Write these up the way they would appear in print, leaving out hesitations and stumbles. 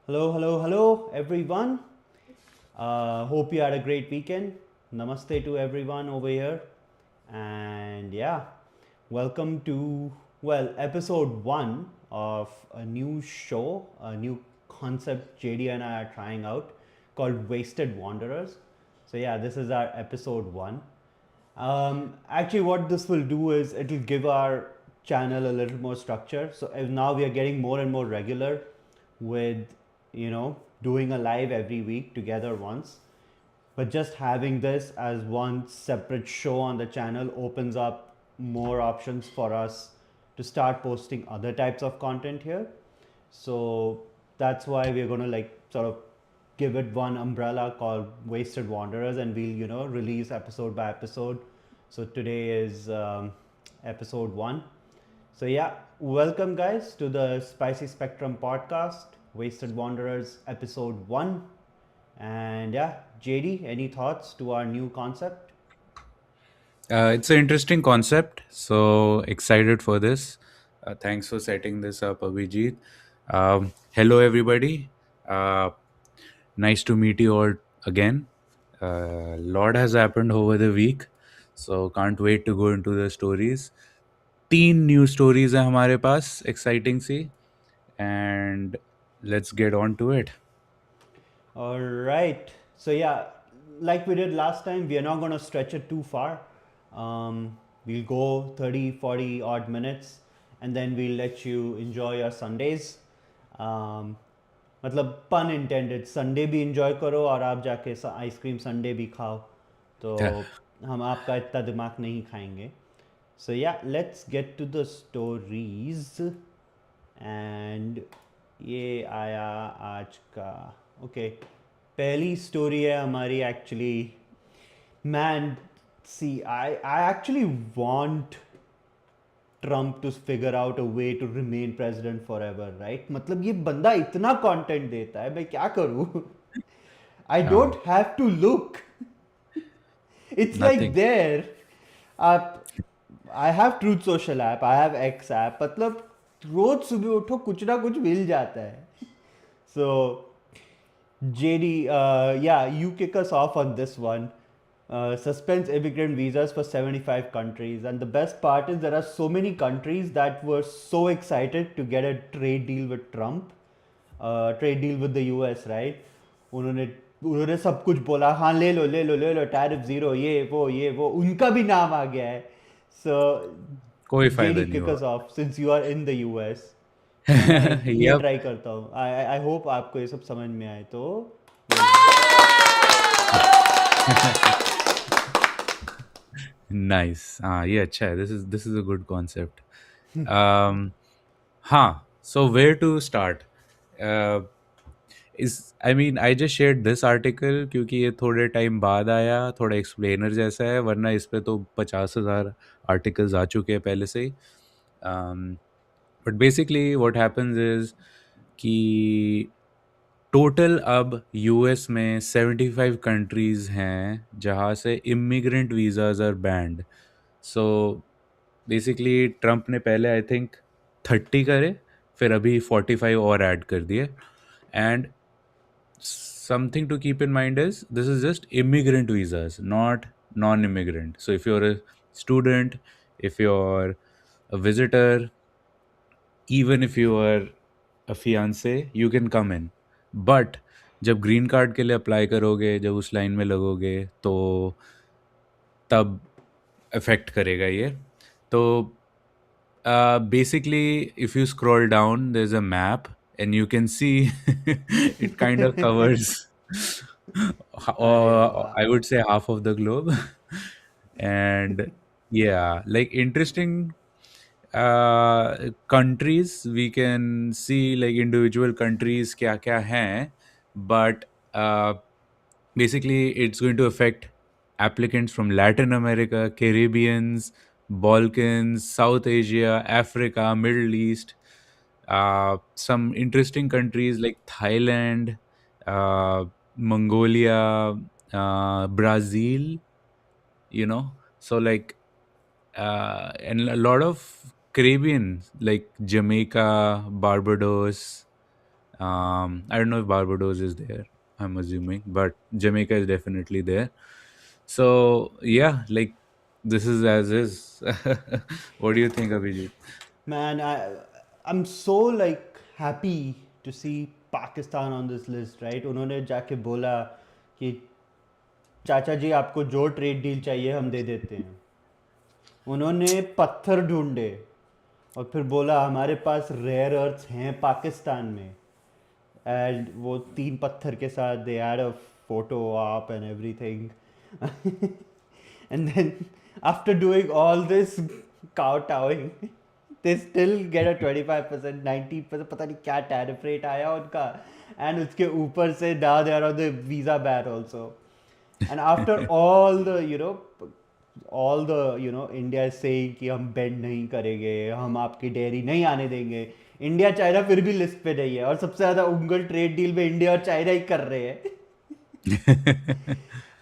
Hello, hello, hello, everyone. Hope you had a great weekend. Namaste to everyone over here. And yeah, welcome to, episode one of a new show, a new concept JD and I are trying out called Wasted Wanderers. So, yeah, this is our episode one. Actually, what this will do is it will give our channel a little more structure. So if now we are getting more and more regular with, doing a live every week together once. But just having this as one separate show on the channel opens up more options for us to start posting other types of content here. So that's why we're going to like sort of give it one umbrella called Wasted Wanderers, and we'll release episode by episode. So today is episode one. So yeah, welcome guys to the Spicy Spectrum podcast, Wasted Wanderers episode one. And yeah, JD, any thoughts to our new concept? It's an interesting concept. So excited for this. Thanks for setting this up, Abhijit. Hello, everybody. Nice to meet you all again. Lot has happened over the week, so can't wait to go into the stories. तीन new stories हैं हमारे पास exciting सी and let's get on to it. All right. So yeah, like we did last time, we are not going to stretch it too far. We'll go 30, 40 odd minutes, and then we'll let you enjoy your Sundays. Um, मतलब pun intended, Sunday भी enjoy करो और आप जाके ice cream Sunday भी खाओ. तो हम आपका इतना दिमाग नहीं खाएंगे. So yeah, let's get to the stories. And ये आया आज का. Okay, पहली स्टोरी है हमारी actually. Man, see I actually want Trump to figure out a way to remain president forever, right? मतलब ये बंदा इतना कंटेंट देता है, मैं क्या करूँ? आई डोंट हाँ, have to look. It's like nothing. There. आप I have Truth Social app, I have X app. मतलब रोज सुबह उठो कुछ ना कुछ मिल जाता है. सो JD, yeah, you kick us off on this one. Suspends immigrant visas for 75 countries. And the best part is there are so many countries that were so excited to get a trade deal with Trump, trade deal with the US, right? उन्होंने उन्होंने सब कुछ बोला, हाँ ले लो ले लो ले लो, tariff zero, ये वो उनका भी नाम आ गया है. So कोई फायदा JD नहीं kick हुआ. us off since you are in the US. मैं ये यप. ट्राई करता हूँ. आई होप आपको ये सब समझ में आए तो बोलिए. नाइस. हाँ, ये अच्छा है. This is a good concept. um हाँ, so where to start? uh, is I mean I just shared this article क्योंकि ये थोड़े टाइम बाद आया, थोड़ा एक्सप्लेनर जैसा है, वरना इस पे तो 50,000 आर्टिकल्स आ चुके हैं पहले से ही. But basically what happens is कि टोटल अब यूएस में 75 कंट्रीज हैं जहाँ से immigrant visas are banned. So basically Trump ने पहले आई थिंक 30 करे, फिर अभी 45 और ऐड कर दिए. And something to keep in mind is this is just immigrant visas, not non-immigrant. So if you're a student, if you're a visitor, even if you are a fiance, you can come in. But जब green card के लिए apply करोगे, जब उस line में लगोगे, तो तब अफेक्ट करेगा ये. तो basically, if you scroll down, there's a map, and you can see it kind of covers, अरे वाह. I would say, half of the globe. And yeah, like interesting countries, we can see like individual countries kya kya hai, but basically it's going to affect applicants from Latin America, Caribbeans, Balkans, South Asia, Africa, Middle East, some interesting countries like Thailand, Mongolia, Brazil, so like, and a lot of Caribbean like Jamaica, Barbados, I don't know if Barbados is there. I'm assuming, but Jamaica is definitely there. So yeah, like this is as is. What do you think, Abhijit? Man, I'm so like happy to see Pakistan on this list, right? उन्होंने जाके बोला कि चाचा जी आपको जो trade deal चाहिए हम दे देते हैं. उन्होंने पत्थर ढूंढे और फिर बोला हमारे पास रेयर अर्थ्स हैं पाकिस्तान में. एंड वो तीन पत्थर के साथ दे हैड अ फोटो आप and everything. And then after doing all this kowtowing, they still get a 25%, 90%, पता नहीं क्या टैरिफ रेट आया उनका. एंड उसके ऊपर से now they are on the visa ban also. And after all the India is saying कि हम बेंड नहीं करेंगे, हम आपकी डेयरी नहीं आने देंगे. इंडिया चाइना फिर भी लिस्ट पे नहीं है और सबसे ज्यादा उंगल ट्रेड डील में इंडिया और चाइना ही कर रहे हैं.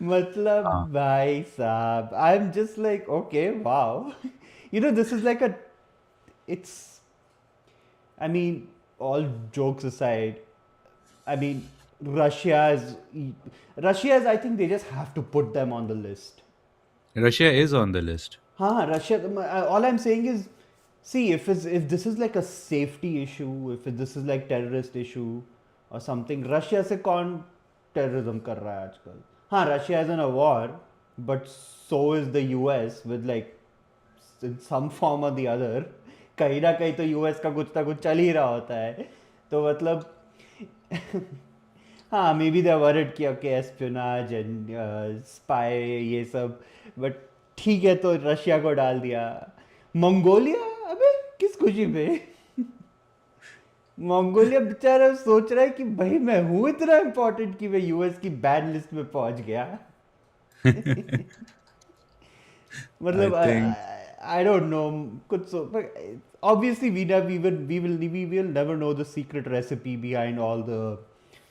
मतलब हाँ. भाई साहब, I am just like okay wow. This is like a it's I mean, all jokes aside, I mean, Russia is, I think they just have to put them on the list. Russia is on the list. Huh, Russia. All I'm saying is, see, if this is like a safety issue, if this is like terrorist issue or something, Russia से कौन terrorism कर रहा है आजकल? हाँ, Russia is in a war, but so is the US with like in some form or the other. कहीं ना कहीं तो यूएस का कुछ ना कुछ चल ही रहा होता है. तो मतलब हाँ, मे बी दे वरिड कि ओके एस्पियोनाज एंड स्पाई ये सब. बट ठीक है, तो रशिया को डाल दिया. मंगोलिया, अबे किस खुशी में? मंगोलिया बेचारा सोच रहा है कि भाई मैं हूँ इतना इम्पोर्टेंट कि मैं यूएस की बैन लिस्ट में पहुंच गया. I मतलब think आई डोंट नो. कुछ so obviously we will never know the secret recipe behind all the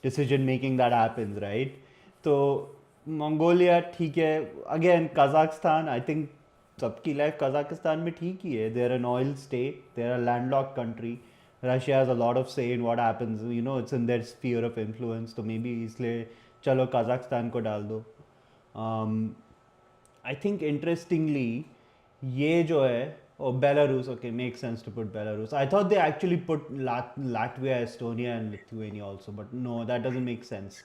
decision making that happens, right? तो मंगोलिया ठीक है. अगेन कजाकिस्तान, आई थिंक सबकी लाइफ कजाकिस्तान में ठीक ही है. They're an oil state, they are landlock country. Russia has a lot of say in what happens, it's in their sphere of influence. तो may be इसलिए चलो Kazakhstan को डाल दो. आई थिंक इंटरेस्टिंगली ये जो है, or Belarus, okay, makes sense to put Belarus. I thought they actually put Latvia, Estonia, and Lithuania also, but no, that doesn't make sense.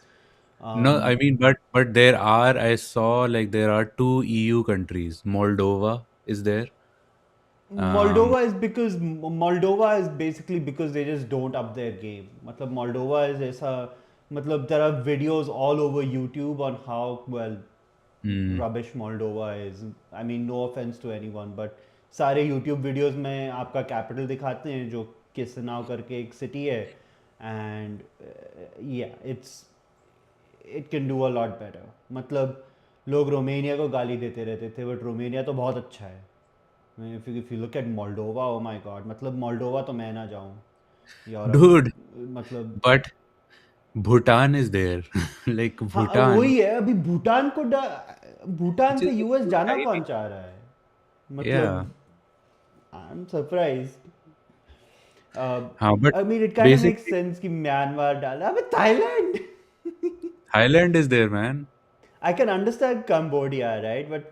no. Um, I mean, but there are. I saw like there are two EU countries. Moldova is there. Um. Moldova is basically because they just don't up their game. मतलब Moldova is ऐसा, मतलब there are videos all over YouTube on how well Hmm. rubbish Moldova is. I mean, no offense to anyone, but सारे YouTube videos में आपका capital दिखाते हैं जो किसनाव करके एक सिटी है. एंड या it can do a lot better. मतलब लोग रोमेनिया को गाली देते रहते थे, बट रोमेनिया तो बहुत अच्छा है. If you look at Moldova, oh my God, मतलब मोल्डोवा तो मैं ना जाऊँ यूरोप. Dude, मतलब but Bhutan is there. Like हाँ, Bhutan, वही है. अभी भूटान which से is like यूएस so जाना कौन tiny. चाह रहा है? Yeah. मतलब I am surprise. But I mean it kind of makes basically sense कि म्यांमार डाला. अबे Thailand. Thailand is there, man. I can understand Cambodia, right? But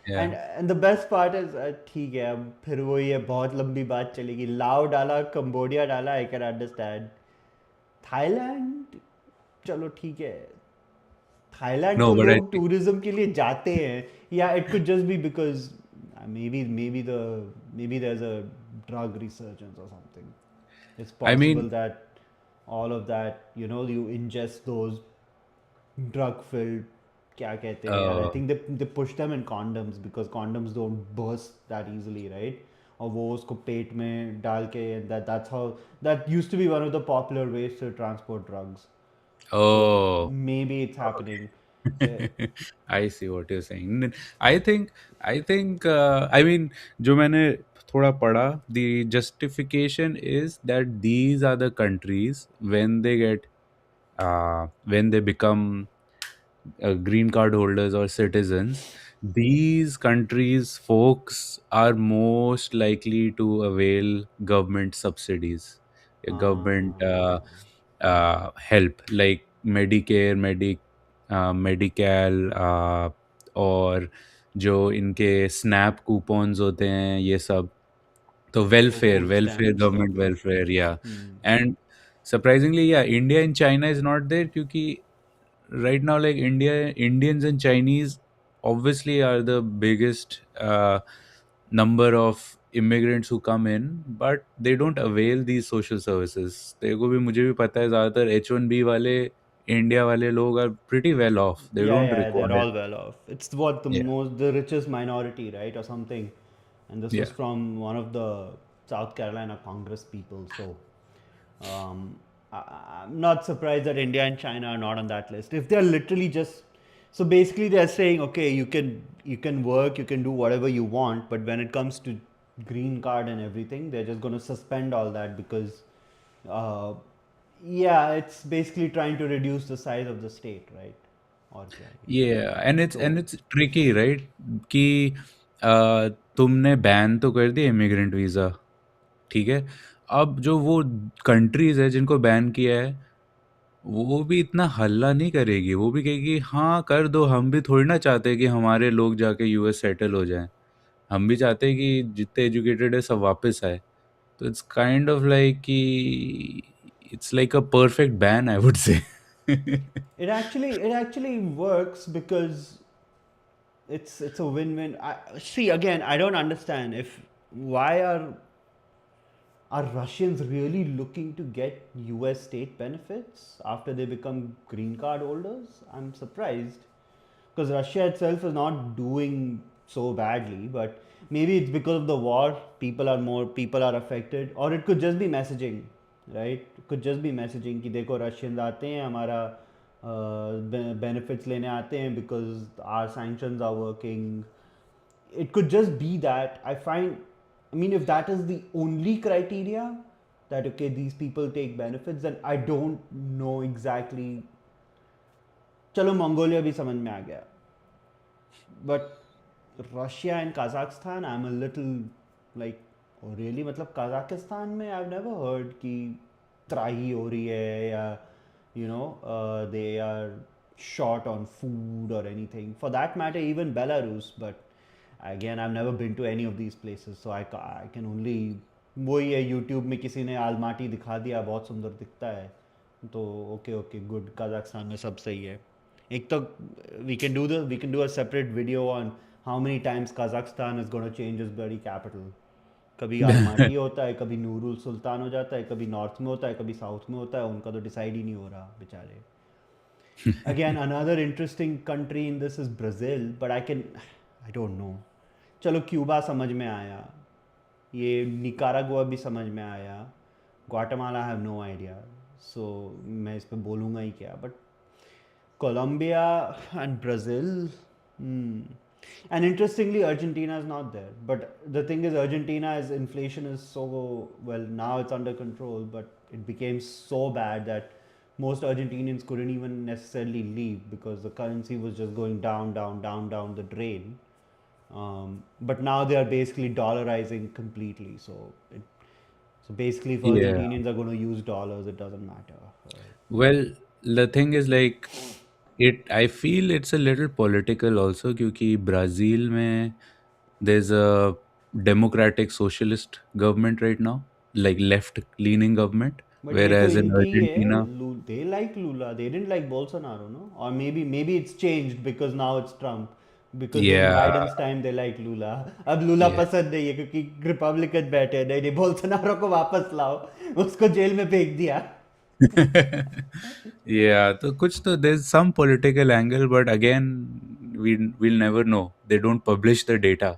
Yeah. and the best part is ठीक है, अब फिर वही है, बहुत लंबी बात चलेगी. लाओ डाला, कंबोडिया डाला, I can understand. थाईलैंड, चलो ठीक है. थाईलैंड तो No, but I लोग think टूरिज्म के लिए जाते हैं. या it could just be because maybe there's a drug resurgence or something. It's I possible mean, that all of that, you ingest those drug filled, क्या कहते हैं यार, I uh, think they push them in condoms because condoms don't burst that easily, right? और वो उसको पेट में डाल के, that's how that used to be one of the popular ways to transport drugs. So oh, maybe it's happening. I see what you're saying. I mean, जो मैंने थोड़ा पढ़ा, the justification is that these are the countries when they become green card holders or citizens, these countries folks are most likely to avail government subsidies, government हाँ help like Medicare, medical और जो इनके snap coupons होते हैं ये सब, तो Or welfare food welfare stamps, government okay. Welfare या Hmm. एंड सरप्राइजिंगली या India and China is not there क्योंकि right now like Indians and Chinese obviously are the biggest number of immigrants who come in, but they don't avail these social services. तेरे को भी मुझे भी पता है ज़्यादातर H1B वाले इंडिया वाले लोग are pretty well off, they Yeah, don't yeah, they're require. all well off. It's what Yeah, the richest minority, right, or something. And this was yeah, from one of the South Carolina Congress people. So um, I'm not surprised that India and China are not on that list. If they're literally just so basically they're saying, okay, you can work, you can do whatever you want, but when it comes to green card and everything, they're just going to suspend all that because uh, yeah, it's basically trying to reduce the size of the state, right? और क्या है ये? yeah, and it's तो tricky, right? कि तुमने ban तो कर दिया इमिग्रेंट वीज़ा, ठीक है? अब जो वो कंट्रीज़ है जिनको बैन किया है, वो भी इतना हल्ला नहीं करेगी, वो भी कहेगी हाँ, कर दो, हम भी थोड़ी ना चाहते हैं कि हमारे लोग जाके यूएस सेटल हो जाएँ। हम भी चाहते हैं कि जितने एजुकेटेड है सब वापस आए। तो इट्स काइंड ऑफ लाइक कि it's like a perfect ban I would say. it actually works because it's a win-win. See, again, I don't understand if why are Russians really looking to get US state benefits after they become green card holders? I'm surprised because Russia itself is not doing so badly, but maybe it's because of the war. People are affected, or it could just be messaging, right? It could just be messaging कि देखो Russians आते हैं हमारा benefits लेने आते हैं because our sanctions are working. It could just be that I mean, if that is the only criteria that okay, these people take benefits, then I don't know exactly. चलो Mongolia भी समझ में आ गया, but Russia and Kazakhstan, I'm a little like, oh really, मतलब Kazakhstan में I've never heard कि त्राही हो रही है या they are short on food or anything for that matter, even Belarus. But again, I've never been to any of these places, so I can only वही है, यूट्यूब में किसी ने आलमाटी दिखा दिया बहुत सुंदर दिखता है तो ओके ओके गुड, कजाकिस्तान में सब सही है. एक तो we can do a separate video on how many times Kazakhstan is gonna change is bloody capital. कभी आलमाटी होता है, कभी नूरुल सुल्तान हो जाता है, कभी नॉर्थ में होता है, कभी साउथ में होता है, उनका तो डिसाइड ही नहीं हो रहा बेचारे. Again, another interesting country in this is Brazil, but I don't know. चलो क्यूबा समझ में आया, ये निकारागुआ भी समझ में आया, ग्वाटेमाला हैव नो आइडिया, सो मैं इस पे बोलूँगा ही क्या. But Colombia and Brazil. Hmm. And interestingly, Argentina is not there. But the thing is, Argentina's inflation is so well now it's under control, but it became so bad that most Argentinians couldn't even necessarily leave because the currency was just going down, down, down, down the drain. But now they are basically dollarizing completely. So basically, if Yeah. Argentinians are going to use dollars, it doesn't matter. Well, the thing is like I feel it's a little political also क्योंकि Brazil में there's a democratic socialist government right now, like left leaning government, But ये तो whereas in इनके ही Argentina, है. They like Lula. They didn't like Bolsonaro, no? Or maybe it's changed because now it's Trump. Because during yeah, Biden's time they like Lula. अब लूला yeah. पसंद नहीं है क्योंकि Republican बैठे हैं. नहीं नहीं, बोल्सोनारो को वापस लाओ, उसको जेल में फेंक दिया. Yeah, तो कुछ तो there's some political angle, but again, we'll never know. They don't publish the data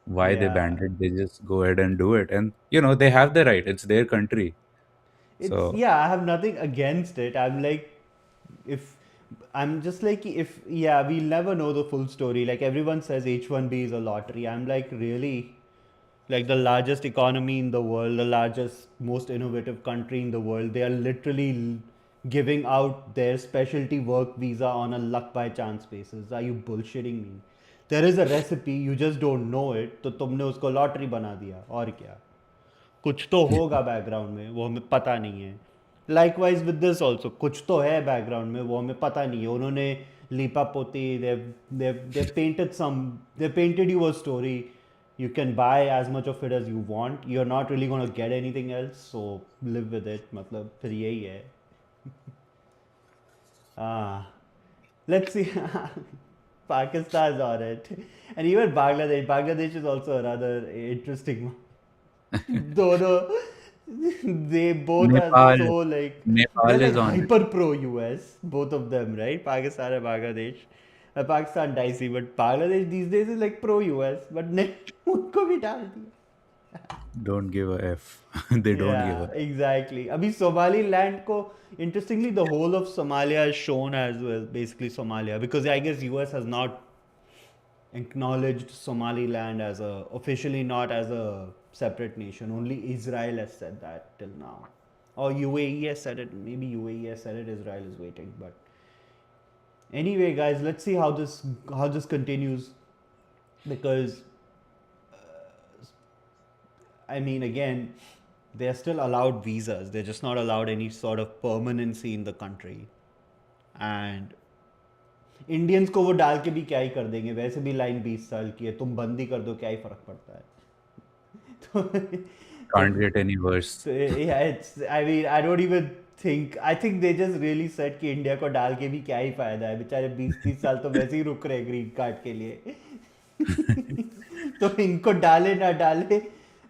why they Yeah, banned it. They just go ahead and do it, and they have the right. It's their country. it's So yeah. I have nothing against it. I'm like, if I'm just like, if yeah, we'll never know the full story. Like everyone says, H1B is a lottery. I'm like, really? Like the largest economy in the world, the largest, most innovative country in the world, they are literally giving out their specialty work visa on a luck by chance basis. Are you bullshitting me? There is a recipe, you just don't know it, तो तुमने उसको lottery बना दिया और क्या. कुछ तो होगा बैकग्राउंड में, वो हमें पता नहीं है. Likewise with this also, कुछ तो है background में, वो हमें पता नहीं है. उन्होंने लीपा पोती, they've painted some, they painted you a story. You can buy as much of it as you want. You're not really going to get anything else, so live with it. मतलब फिर यही है. Ah, let's see. Pakistan's on it, and even Bangladesh. Bangladesh is also another interesting one. Dono, they both are Nepal, so like, they're Nepal like is on it. hyper pro US, both of them, right? Pakistan and Bangladesh. Pakistan dicey, but Bangladesh these days is like pro US, but ne उनको भी डाल दिया. Don't give a F. They don't give a Yeah, exactly. अभी Somaliland को, interestingly, the whole of Somalia is shown as well, basically Somalia, because I guess US has not acknowledged Somaliland as a, officially not as a separate nation. Only Israel has said that till now. Or UAE has said it. Maybe UAE has said it. Israel is waiting. But anyway, guys, let's see how this continues, because I mean, again, they're still allowed visas. They're just not allowed any sort of permanency in the country. And Indians को वो डाल के भी क्या ही कर देंगे, वैसे भी लाइन 20 साल की है, तुम बंद ही कर दो, क्या ही फर्क पड़ता है. तो तो can't get any worse. तो yeah, it's, I mean, I don't even think, I think they just really said कि इंडिया को डाल के भी क्या ही फायदा है, बेचारे 20-30 साल तो वैसे ही रुक रहे ग्रीन कार्ड के लिए. तो इनको डाले ना डाले,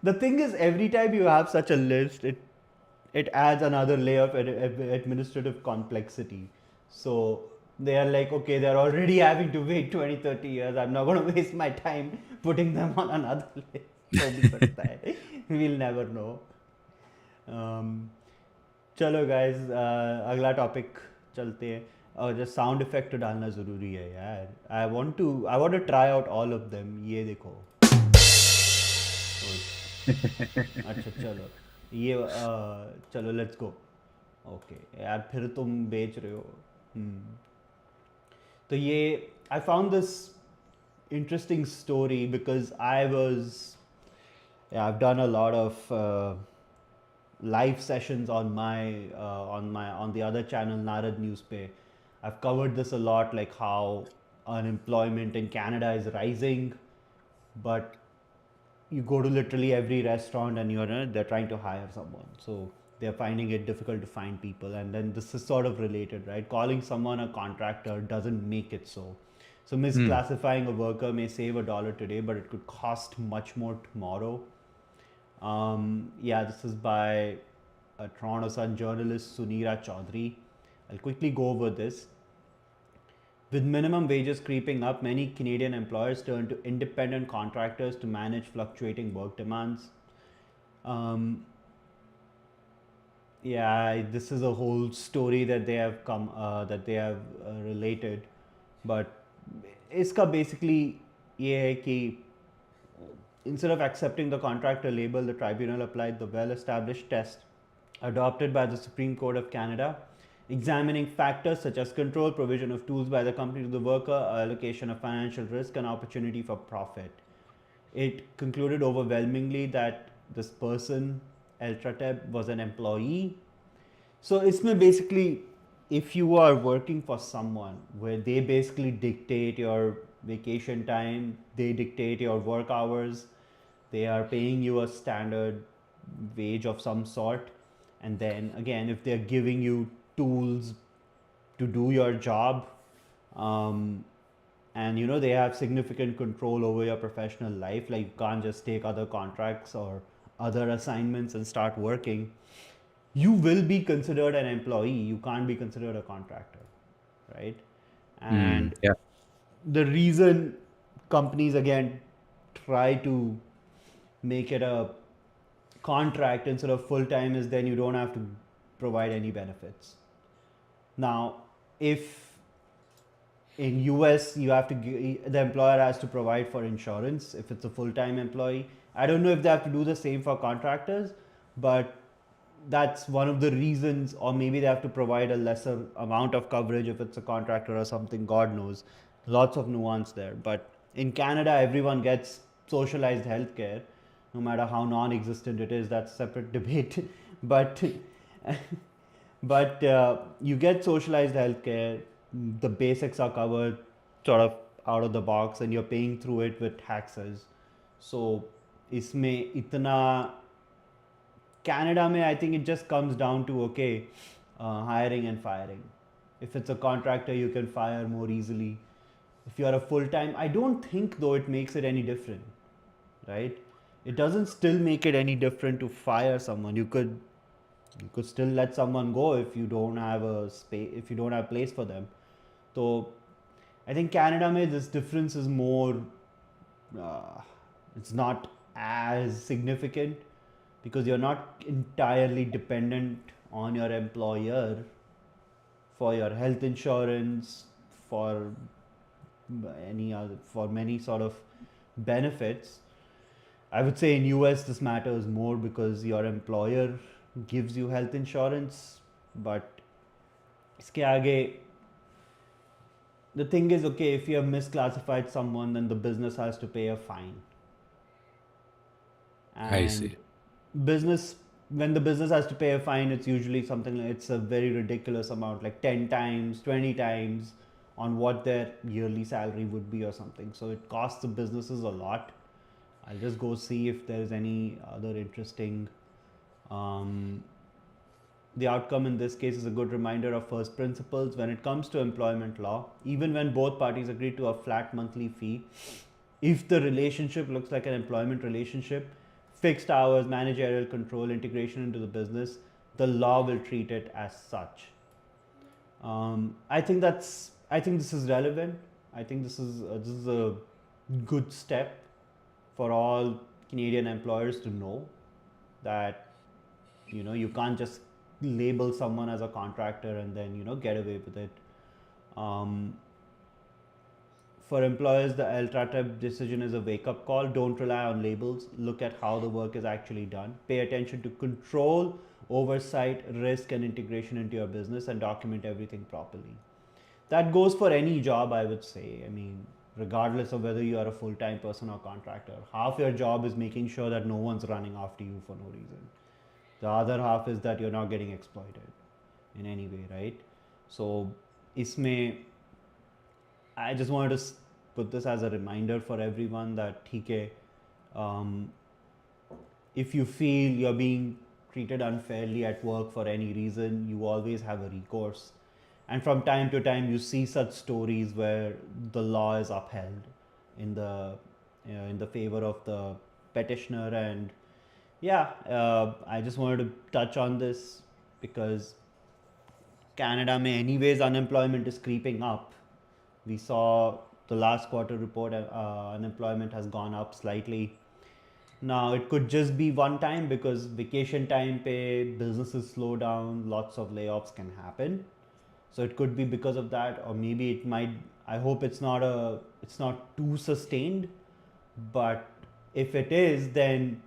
the thing is, every time you have such a list, it adds another layer of administrative complexity. So they are like, okay, they're already having to wait 20-30 years, I'm not going to waste my time putting them on another list. हो भी सकता है, we'll never know. um, चलो guys, अगला topic चलते हैं. और जो साउंड इफेक्ट तो डालना ज़रूरी है यार. I want to try out all of them. ये देखो. अच्छा चलो, ये चलो लेट्स गो. ओके यार, फिर तुम बेच रहे हो. तो ये, I found this interesting story because I've done a lot of live sessions on on the other channel, Narad News Pe. I've covered this a lot, like how unemployment in Canada is rising, but you go to literally every restaurant and they're trying to hire someone, so they're finding it difficult to find people. And then this is sort of related, right? Calling someone a contractor doesn't make it so. So misclassifying a worker may save $1 today, but it could cost much more tomorrow. Yeah, this is by a Toronto Sun journalist, Sunira Chaudhary. I'll quickly go over this. With minimum wages creeping up, many Canadian employers turn to independent contractors to manage fluctuating work demands. Yeah, this is a whole story that they have related, but इसका basically ये है कि instead of accepting the contractor label, the tribunal applied the well-established test adopted by the Supreme Court of Canada, examining factors such as control, provision of tools by the company to the worker, allocation of financial risk, and opportunity for profit. It concluded overwhelmingly that this person, El Trateb, was an employee. So इसमें basically, if you are working for someone where they basically dictate your vacation time, they dictate your work hours, they are paying you a standard wage of some sort, and then again, if they're giving you tools to do your job, and they have significant control over your professional life, like you can't just take other contracts or other assignments and start working, you will be considered an employee. You can't be considered a contractor, right? And Yeah. the reason companies again try to make it a contract instead of full time is then you don't have to provide any benefits. Now, if in US you have to the employer has to provide for insurance if it's a full-time employee. I don't know if they have to do the same for contractors, but that's one of the reasons, or maybe they have to provide a lesser amount of coverage if it's a contractor or something, god knows. Lots of nuance there. But in Canada, everyone gets socialized healthcare, no matter how non-existent it is. That's a separate debate. But But you get socialized healthcare. The basics are covered sort of out of the box, and you're paying through it with taxes. So इसमें इतना Canada में I think it just comes down to okay, hiring and firing. If it's a contractor, you can fire more easily. If you're a full time, I don't think though it makes it any different, right? It doesn't still make it any different to fire someone. You could still let someone go if you don't have a space, if you don't have place for them. So I think Canada में this difference is more, uh, it's not as significant because you're not entirely dependent on your employer for your health insurance, for any other, for many sort of benefits. I would say in US this matters more because your employer gives you health insurance, but इसके आगे the thing is okay, if you have misclassified someone then the business has to pay a fine, I see. and business when the business has to pay a fine, it's usually something like it's a very ridiculous amount, like 10 times, 20 times on what their yearly salary would be or something. So it costs the businesses a lot. I'll just go see if there's any other interesting. Um, the outcome in this case is a good reminder of first principles when it comes to employment law. Even when both parties agree to a flat monthly fee, if the relationship looks like an employment relationship, fixed hours, managerial control, integration into the business, the law will treat it as such. I think this is relevant. I think this is a good step for all Canadian employers to know that you can't just label someone as a contractor and then get away with it. Um, for employers, the LTRATEB decision is a wake up call. Don't rely on labels. Look at how the work is actually done. Pay attention to control, oversight, risk, and integration into your business and document everything properly. That goes for any job, I would say. I mean, regardless of whether you are a full time person or contractor, half your job is making sure that no one's running after you for no reason. The other half is that you're not getting exploited in any way, right? So, इसमें I just wanted to put this as a reminder for everyone that ठीक है, um, if you feel you're being treated unfairly at work for any reason, you always have a recourse. And from time to time, you see such stories where the law is upheld in the favor of the petitioner. And yeah, I just wanted to touch on this because Canada, may anyways, unemployment is creeping up. We saw the last quarter report, unemployment has gone up slightly. Now it could just be one time because vacation time pay, businesses slow down, lots of layoffs can happen. So it could be because of that, or maybe it might. I hope it's not too sustained, but if it is, then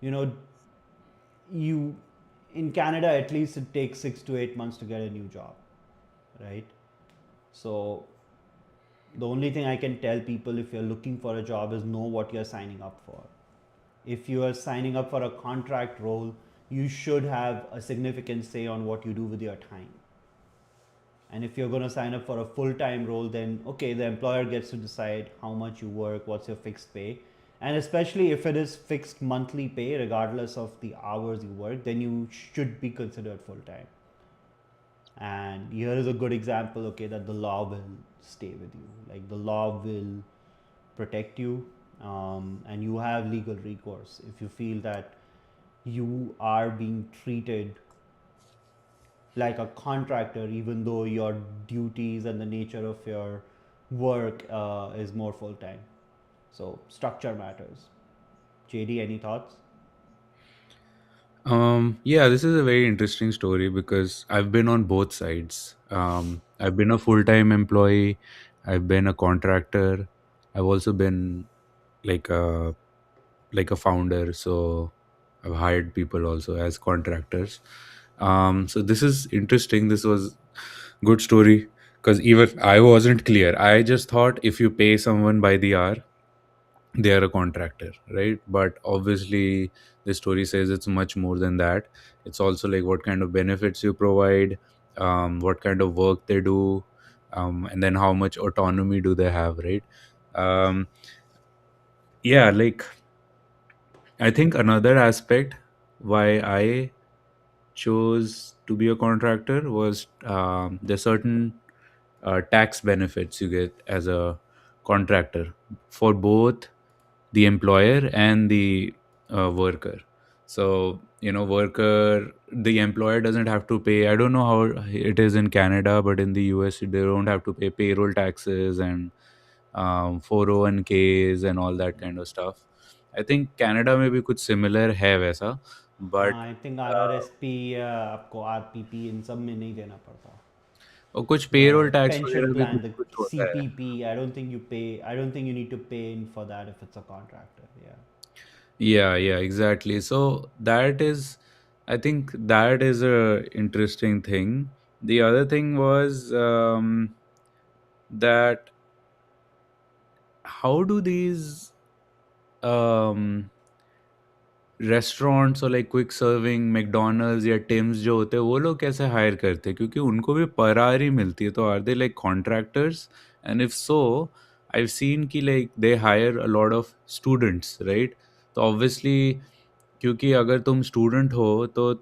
you know you in Canada at least it takes 6 to 8 months to get a new job, right? So the only thing I can tell people if you're looking for a job is know what you're signing up for. If you are signing up for a contract role, you should have a significant say on what you do with your time. And if you're going to sign up for a full time role, then okay, the employer gets to decide how much you work, what's your fixed pay. And especially if it is fixed monthly pay, regardless of the hours you work, then you should be considered full time. And here is a good example, okay, that the law will stay with you. Like the law will protect you, and you have legal recourse if you feel that you are being treated like a contractor, even though your duties and the nature of your work is more full time. So structure matters. JD, any thoughts? Yeah, this is a very interesting story because I've been on both sides. I've been a full-time employee, I've been a contractor, I've also been like a founder, so I've hired people also as contractors. So this is interesting. This was good story because even I wasn't clear. I just thought if you pay someone by the hour, they are a contractor, right? But obviously This story says it's much more than that. It's also like what kind of benefits you provide, what kind of work they do, and then how much autonomy do they have, right? um, yeah, like I think another aspect why I chose to be a contractor was there's certain tax benefits you get as a contractor for both the employer and the worker. So, the employer doesn't have to pay. I don't know how it is in Canada, but in the US, they don't have to pay payroll taxes and 401ks and all that kind of stuff. I think Canada में भी कुछ similar है वैसा, हाँ, but I think RRSP या आपको RPP इन सब में नहीं देना पड़ता. और कुछ The पेरोल टैक्स pension वगैरह भी plan, कुछ the कुछ होता है. CPP, I don't think you pay. I don't think you need to pay in for that if it's a contractor. Yeah. Yeah, yeah, exactly. So that is, I think that is a interesting thing. The other thing was that how do these um, restaurants और like quick serving McDonald's या teams जो होते हैं वो लोग कैसे higher करते हैं, क्योंकि उनको भी पर आवर ही मिलती है. तो are they like contractors? And if so, I seen कि like they hire a lot of students, right? तो ऑब्वियसली, क्योंकि अगर तुम स्टूडेंट हो तो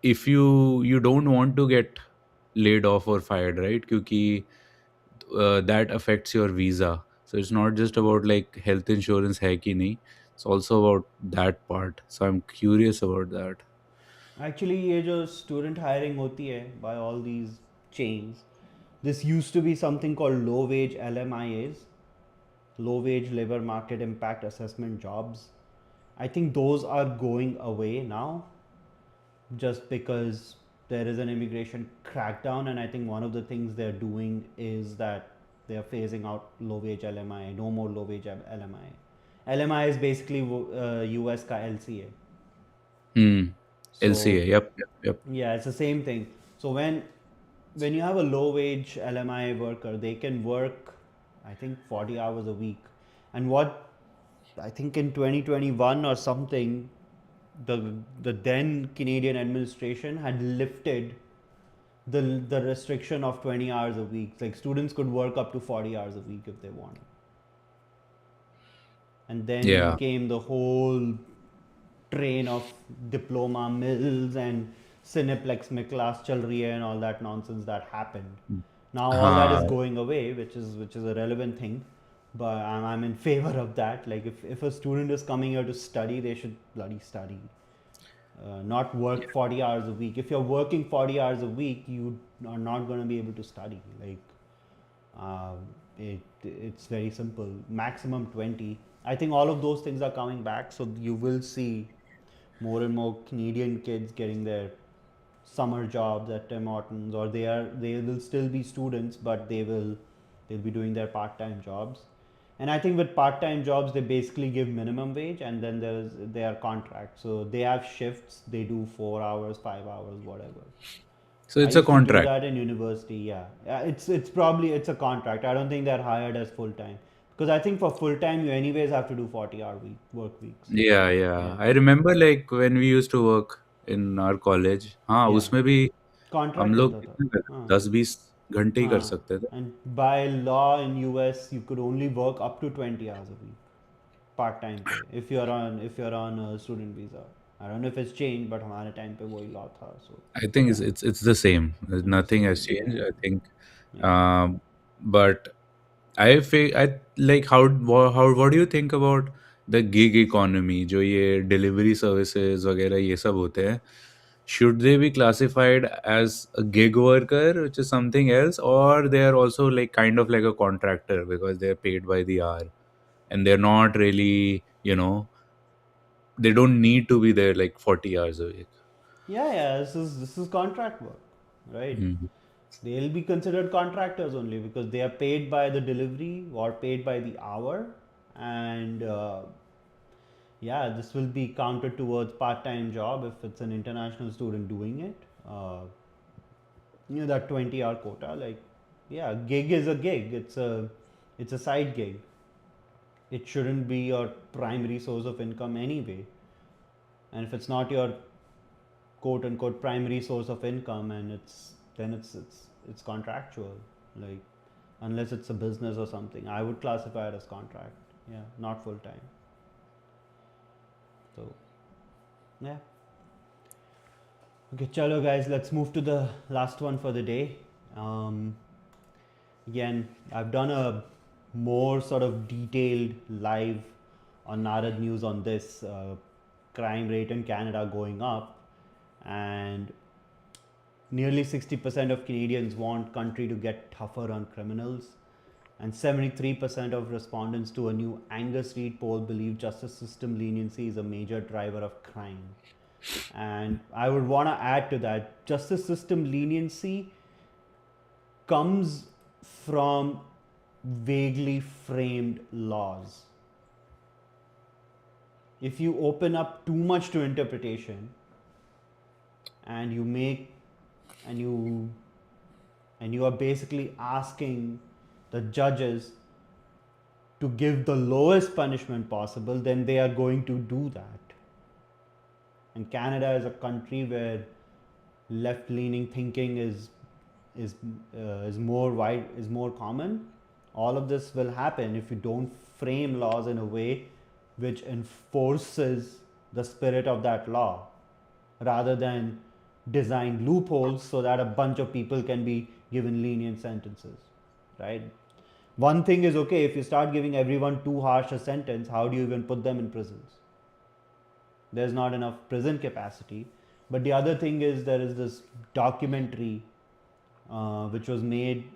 if you don't want to get laid off or fired, right? क्योंकि that affects your visa. So it's not just about like health insurance है कि नहीं, it's also about that part. So I'm curious about that. Actually, ये जो student hiring होती है by all these chains, this used to be something called low wage LMIAs, low wage labor market impact assessment jobs. I think those are going away now just because there is an immigration crackdown, and I think one of the things they're doing is that they're phasing out low wage LMI, no more low wage LMI. LMI is basically US ka LCA. Hmm. So LCA. Yep. Yep. Yep. yeah, it's the same thing. So when you have a low wage LMI worker, they can work, I think, 40 hours a week. And what I think in 2021 or something, the then Canadian administration had lifted the restriction of 20 hours a week. Like students could work up to 40 hours a week if they wanted. And then Yeah. came the whole train of diploma mills and Cineplex में class चल रही है and all that nonsense that happened. Now all that is हाँ. going away, which is a relevant thing, but I'm in favor of that. Like if a student is coming here to study, they should bloody study, not work 40 hours a week. If you're working 40 hours a week, you are not going to be able to study. Like it's very simple. Maximum 20. I think all of those things are coming back, so you will see more and more Canadian kids getting their summer jobs at Tim Hortons, or they will still be students, but they'll be doing their part-time jobs. And I think with part-time jobs, they basically give minimum wage, and then their contract. So they have shifts. They do 4 hours, 5 hours, whatever. So I it's a used to do contract. that in university. Yeah, yeah. It's probably it's a contract. I don't think they're hired as full time, because I think for full time you anyways have to do 40-hour work weeks. Yeah, Yeah, yeah. I remember like when we used to work in our college. हाँ, yeah. उसमें भी हम Contract लोग होता था. कितने कर हाँ, 10-20 घंटे ही कर हाँ. सकते थे. And by law in US, you could only work up to 20 hours a week, part time पे. If you're on a student visa. I don't know if it's changed, but हमारे time पे वही law था. So I think yeah, it's the same. There's it's the nothing same. has Yeah, changed. I think, yeah. but I like how what do you think about the gig economy? जो ये delivery services वगैरह ये सब होते हैं. Should they be classified as a gig worker, which is something else, or they are also like kind of like a contractor because they're paid by the hour and they're not really, they don't need to be there like 40 hours a week. Yeah, yeah. This is contract work, right? Mhm. They'll be considered contractors only because they are paid by the delivery or paid by the hour, and yeah, this will be counted towards part-time job if it's an international student doing it. That 20-hour quota, like, yeah, gig is a gig. It's a side gig. It shouldn't be your primary source of income anyway. And if it's not your quote unquote primary source of income, and it's contractual, like, unless it's a business or something, I would classify it as contract. Yeah, not full time. So yeah. Okay, chalo guys, let's move to the last one for the day. Um, Again, I've done a more sort of detailed live on Narad News on this crime rate in Canada going up, and nearly 60% of Canadians want country to get tougher on criminals, and 73% of respondents to a new Angus Reid poll believe justice system leniency is a major driver of crime. And I would want to add to that, justice system leniency comes from vaguely framed laws. If you open up too much to interpretation, and you make and you are basically asking the judges to give the lowest punishment possible, then they are going to do that. And Canada is a country where left-leaning thinking is more wide, is more common. All of this will happen if you don't frame laws in a way which enforces the spirit of that law, rather than design loopholes so that a bunch of people can be given lenient sentences, right? One thing is, okay, if you start giving everyone too harsh a sentence, how do you even put them in prisons? There's not enough prison capacity. But the other thing is, there is this documentary which was made,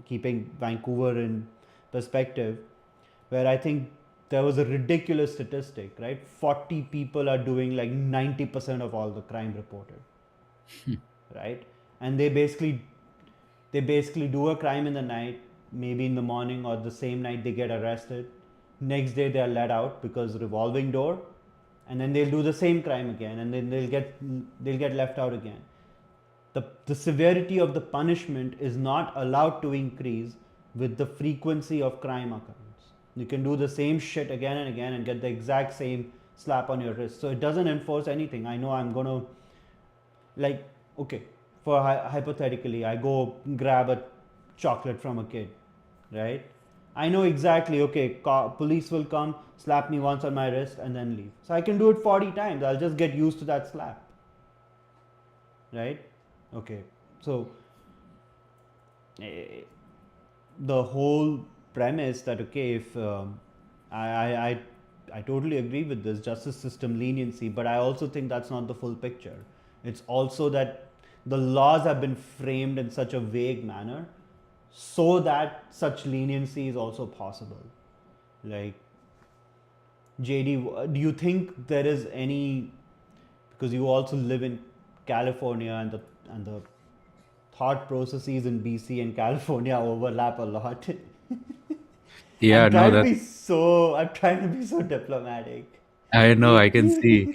keeping Vancouver in perspective, where I think there was a ridiculous statistic, right? 40 people are doing like 90% of all the crime reported, right? And they basically do a crime in the night, maybe in the morning or the same night they get arrested. Next day they are let out because revolving door, and then they'll do the same crime again, and then they'll get left out again. The severity of the punishment is not allowed to increase with the frequency of crime occurrence. You can do the same shit again and again and get the exact same slap on your wrist. So it doesn't enforce anything. I know I'm going to, like, okay, for hypothetically, I go grab a chocolate from a kid, right? I know exactly, okay, police will come, slap me once on my wrist, and then leave. So I can do it 40 times. I'll just get used to that slap, right? Okay, so eh, the whole premise that, okay, if I, I I I totally agree with this justice system leniency, but I also think that's not the full picture. It's also that the laws have been framed in such a vague manner so that such leniency is also possible. Like, JD, do you think there is any, because you also live in California, and the thought processes in BC and California overlap a lot. Yeah, I'm no, trying to that be so I'm trying to be so diplomatic. I know, I can see.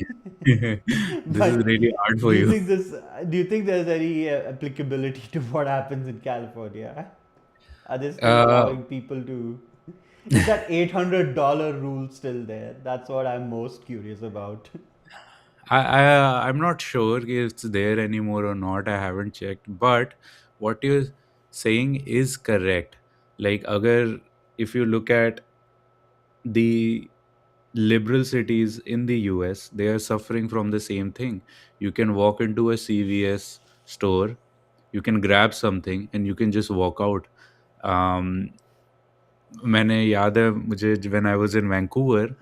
This is But really hard for do you you. think this do you think there's any applicability to what happens in California? Are they still Uh, allowing people to, is that $800 rule still there? That's what I'm most curious about. I'm not sure if it's there anymore or not. I haven't checked, but what you're saying is correct. Like, agar if you look at the liberal cities in the US, they are suffering from the same thing. You can walk into a CVS store, you can grab something, and you can just walk out. Um, मैंने याद है मुझे when I was in Vancouver,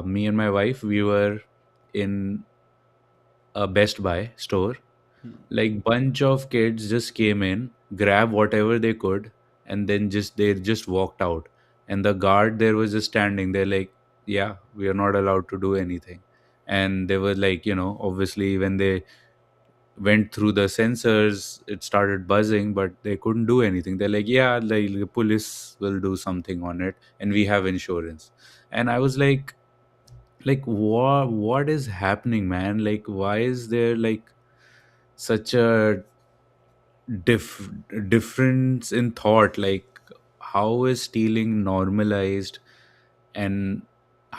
me and my wife, we were in a Best Buy store. Like, bunch of kids just came in, grabbed whatever they could, and then they just walked out. And the guard there was just standing there, like, yeah, we are not allowed to do anything. And they were like, obviously when they went through the sensors, it started buzzing, but they couldn't do anything. They're like, yeah, like, the police will do something on it, and we have insurance. And I was like, what is happening, man? Like, why is there like such a difference in thought? Like, how is stealing normalized? And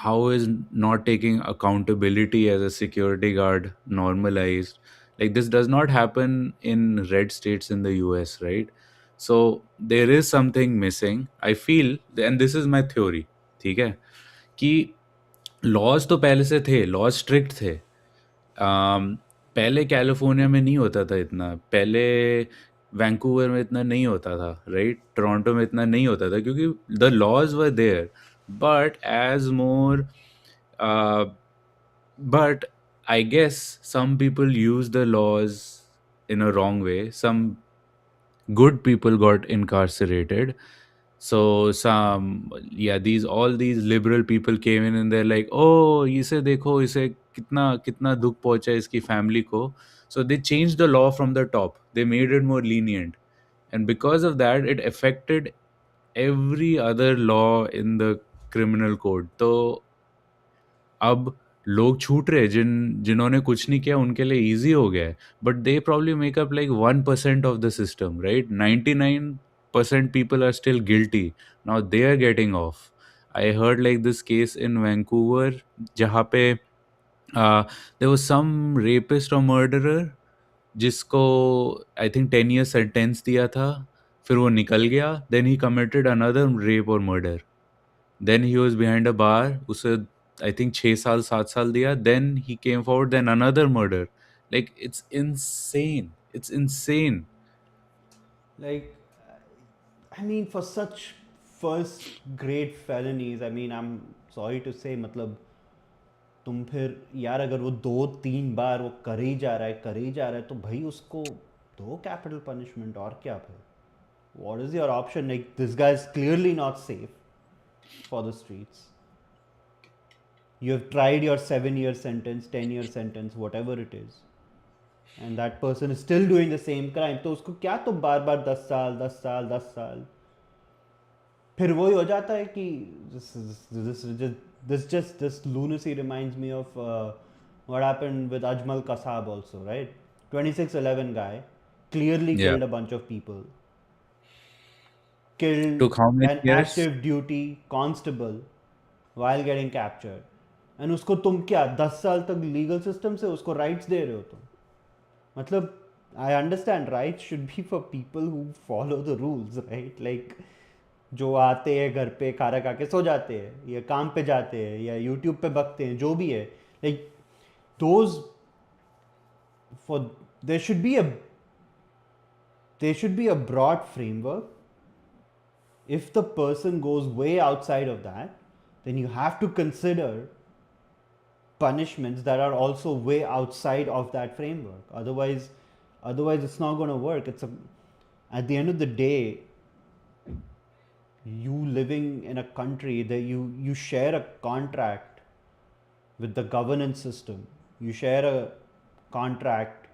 how is not taking accountability as a security guard normalized? Like this does not happen in red states in the US, right? So there is something missing, I feel, and this is my theory. ठीक है कि laws तो पहले से थे, laws strict थे। पहले California में नहीं होता था इतना, पहले वैंकूवर में इतना नहीं होता था, राइट? टोरंटो में इतना नहीं होता था क्योंकि the laws were there. But as more but I guess some people use the laws in a wrong way. Some good people got incarcerated. So some, yeah, these all these liberal people came in and they're like, oh, इसे देखो, इसे कितना कितना दुख पहुंचा है इसकी family को. So they changed the law from the top. They made it more lenient, and because of that, it affected every other law in the criminal code. तो अब लोग छूट रहे, जिन्होंने कुछ नहीं किया उनके लिए इजी हो गया है, but they probably make up like 1% of the system, right? 99% people are still guilty, now they are getting off. I heard like this case in Vancouver जहाँ पे देयर वाज सम रेपिस्ट और murderer जिसको I think 10 years sentence दिया था, फिर वो निकल गया, then he committed another rape और murder, then he was behind a bar, उसे आई थिंक 6 साल 7 साल दिया, then he came forward, then another murder. Like it's insane, it's insane. Like, I mean, for such first grade felonies, I mean, I'm sorry to say, मतलब तुम फिर यार अगर वो 2-3 बार वो कर ही जा रहा है तो भाई उसको दो कैपिटल पनिशमेंट, और क्या फिर? What is your option? Like, this guy is clearly not safe for the streets. You have tried your 7 year sentence, 10 year sentence, whatever it is, and that person is still doing the same crime. तो उसको क्या तुम बार बार 10 साल 10 साल 10 साल, फिर वही हो जाता है कि this lunacy reminds me of what happened with Ajmal Kasab also, right? 2611 guy clearly Yeah. killed a bunch of people, killed Took how many an years? active duty constable while getting captured, and उसको तुम क्या 10 साल तक legal system से उसको rights दे रहे हो तुम? मतलब, I understand rights should be for people who follow the rules, right? Like, जो आते हैं घर पे खाना खा के सो जाते हैं, या काम पे जाते हैं, या यूट्यूब पे बकते हैं, जो भी है, like those, for their should be a there should be a broad framework. If the person goes way outside of that, then you have to consider punishments that are also way outside of that framework. Otherwise it's not going to work. At the end of the day, you living in a country that you share a contract with the governance system, you share a contract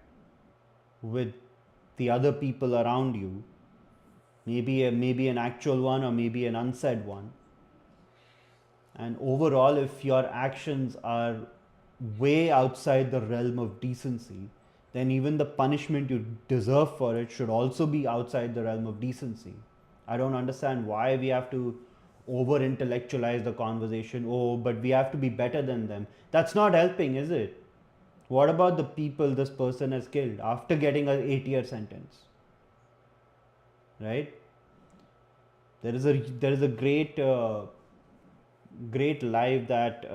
with the other people around you, maybe an actual one or maybe an unsaid one. And overall, if your actions are way outside the realm of decency, then even the punishment you deserve for it should also be outside the realm of decency. I don't understand why we have to over intellectualize the conversation. Oh, but we have to be better than them. That's not helping, is it? What about the people this person has killed after getting an 8 year sentence? Right? There is a great live that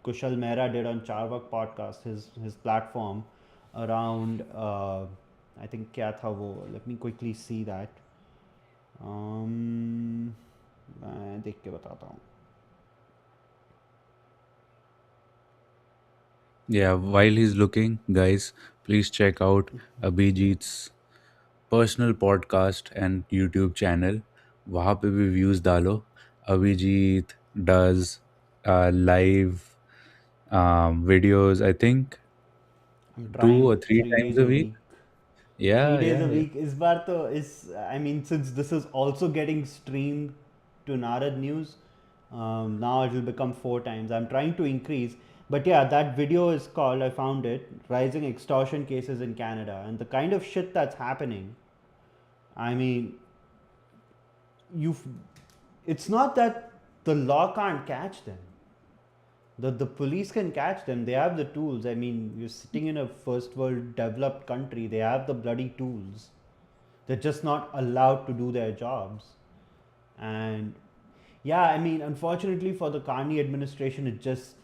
Kushal Mehra did on Charvak podcast, his platform, around I think क्या था वो, let me quickly see that. मैं देख के बताता हूँ. Yeah, while he's looking, guys, please check out Abhijit's personal podcast and YouTube channel. वहाँ पे भी व्यूज डालो। Abhijit does live videos, I think I'm two or trying three three times days a a week. week. Three Yeah, days yeah, a yeah. week. इस बार तो I mean, since this is also getting streamed to Narad News, now it will become 4 times. I'm trying to increase. But yeah, that video is called, I found it, Rising Extortion Cases in Canada. And the kind of shit that's happening, I mean, you it's not that the law can't catch them. The police can catch them. They have the tools. I mean, you're sitting in a first world developed country. They have the bloody tools. They're just not allowed to do their jobs. And yeah, I mean, unfortunately for the Carney administration, it just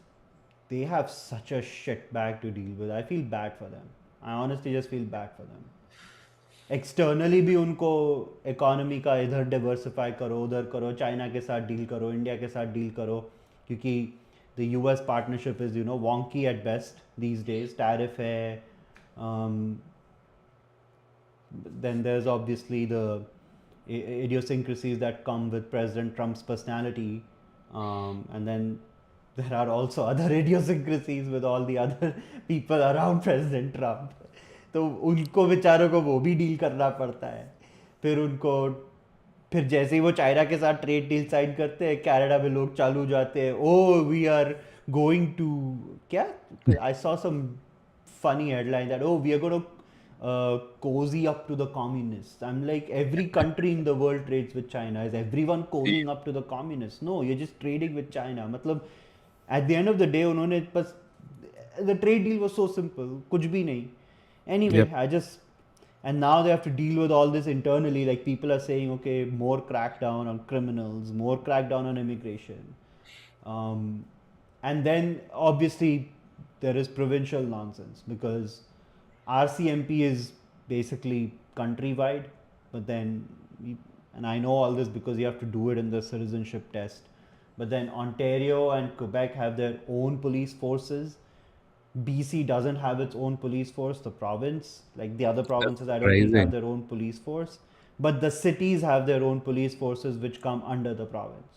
they have such a shit bag to deal with. I feel bad for them. I honestly just feel bad for them. Externally भी उनको economy का इधर diversify करो, उधर करो, China के साथ deal करो, इंडिया के साथ डील करो, क्योंकि the US partnership is wonky at best these days. Tariff है, then there's obviously the idiosyncrasies that come with President Trump's personality, and then there are also other idiosyncrasies with all the other people around President Trump. तो उनको बेचारों को वो भी deal करना पड़ता है. फिर उनको फिर जैसे ही वो चाइना के साथ ट्रेड डील साइन करते हैं, कनाडा में लोग चालू जाते हैं, oh we are going to क्या, I saw some funny headline that, oh, we are going to cozy up to the communists. I'm like, every country in the world trades with China. Is everyone cozying up to the communists? No, you're just trading with China. मतलब at the end of the day उन्होंने बस, the trade deal was so simple, कुछ भी नहीं. Anyway, Yep. I just, and now they have to deal with all this internally. Like, people are saying, okay, more crackdown on criminals, more crackdown on immigration, um, and then obviously there is provincial nonsense because RCMP is basically countrywide, but then and I know all this because you have to do it in the citizenship test. But then Ontario and Quebec have their own police forces. BC doesn't have its own police force, the province. Like the other That's provinces, I don't think have surprising. their own police force. But the cities have their own police forces which come under the province.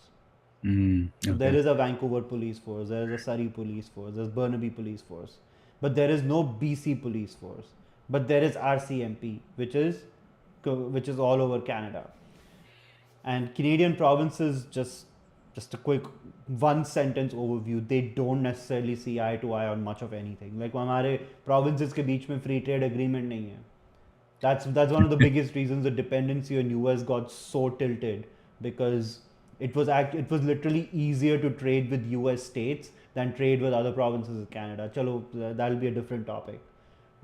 So there Okay. is a Vancouver police force, there is a Surrey police force, there's Burnaby police force. But there is no BC police force. But there is RCMP, which is all over Canada. And Canadian provinces, just a quick one sentence overview, they don't necessarily see eye to eye on much of anything. Like हमारे provinces के बीच में free trade agreement नहीं है. That's one of the biggest reasons the dependency on US got so tilted, because it was literally easier to trade with US states than trade with other provinces of Canada. Chalo, that'll be a different topic.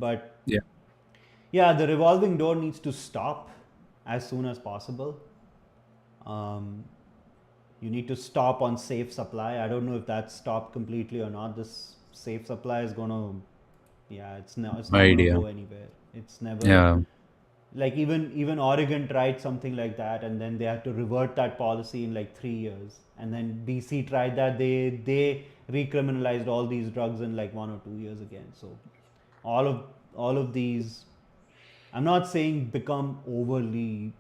But Yeah. yeah, the revolving door needs to stop as soon as possible. Um, you need to stop on safe supply. I don't know if that's stopped completely or not. This safe supply is gonna, yeah, it's No not gonna idea. go anywhere. It's never, Yeah. like, even Oregon tried something like that, and then they had to revert that policy in like 3 years. And then BC tried that. They recriminalized all these drugs in like 1 or 2 years again. So all of these, I'm not saying become overly,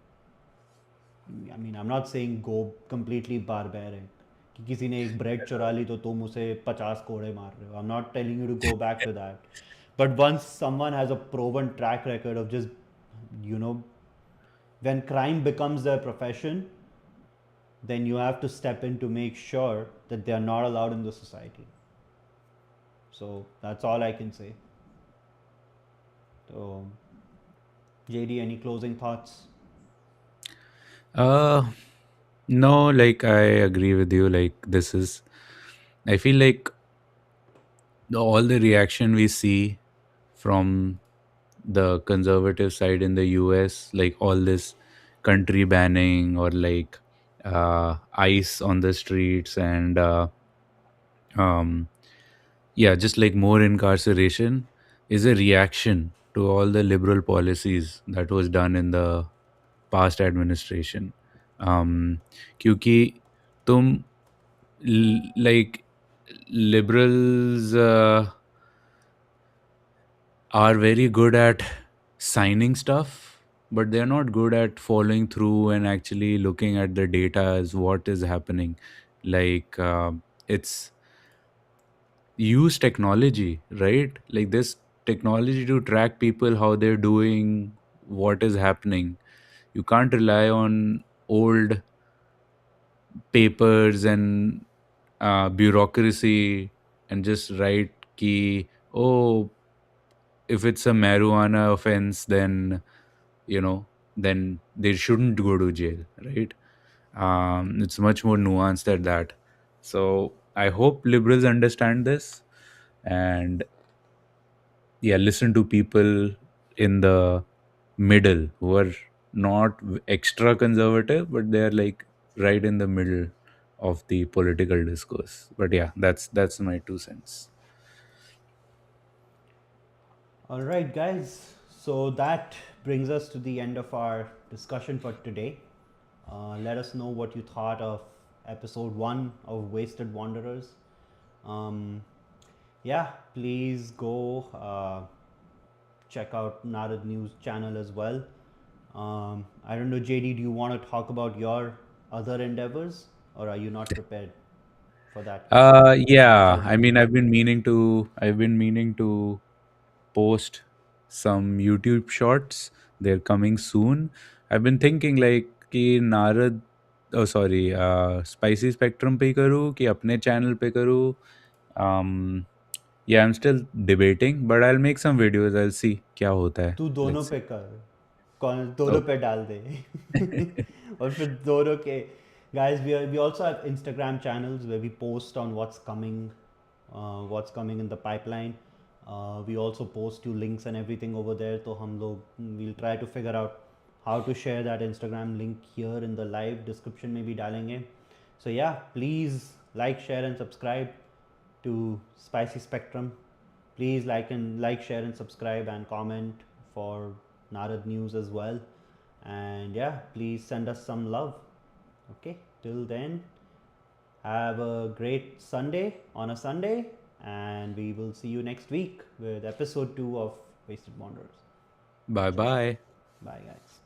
I mean, I'm not saying go completely barbaric. कि किसी ने एक bread चुरा ली तो तुम उसे 50 कोड़े मार रहे हो. I'm not telling you to go back to that. But once someone has a proven track record of just, you know, when crime becomes their profession, then you have to step in to make sure that they are not allowed in the society. So that's all I can say. So, JD, any closing thoughts? Uh, no, like I agree with you. Like this is, I feel like all the reaction we see from the conservative side in the US, like all this country banning or like ice on the streets and um, yeah, just like more incarceration is a reaction to all the liberal policies that was done in the past administration. um, क्योंकि तुम like liberals are very good at signing stuff, but they're not good at following through and actually looking at the data as what is happening. Like it's use technology, right? Like this technology to track people, how they're doing, what is happening. You can't rely on old papers and bureaucracy and just write key, oh, if it's a marijuana offense, then then they shouldn't go to jail, right? It's much more nuanced than that. So I hope liberals understand this and yeah, listen to people in the middle who are not extra conservative, but they are like right in the middle of the political discourse. But yeah, that's my 2 cents. All right, guys. So that brings us to the end of our discussion for today. Let us know what you thought of episode one of Wasted Wanderers. Um, yeah, please go check out Narad News channel as well. I don't know, JD, do you want to talk about your other endeavors, or are you not prepared for that much Yeah, as I yet? mean, I've been meaning to post some YouTube shorts. They're coming soon. I've been thinking like कि Narad sorry spicy spectrum पे करूँ कि अपने channel पे करूँ. um yeah, I'm still debating, but I'll make some videos. I'll see क्या होता है. तू दोनों Let's see. पे कर, कौन दोनों पे Okay. डाल दे और फिर दोनों के guys, we also have Instagram channels where we post on what's coming in the pipeline. We also post you links and everything over there, तो हम लोग we'll try to figure out how to share that Instagram link here in the live description में भी डालेंगे. So yeah, please like, share and subscribe to Spicy Spectrum. Please like, share, and subscribe and comment for Narad News as well. And yeah, please send us some love. Okay, till then, have a great Sunday on a Sunday, and we will see you next week with episode 2 of Wasted Wanderers. Bye Chalo, bye. bye guys.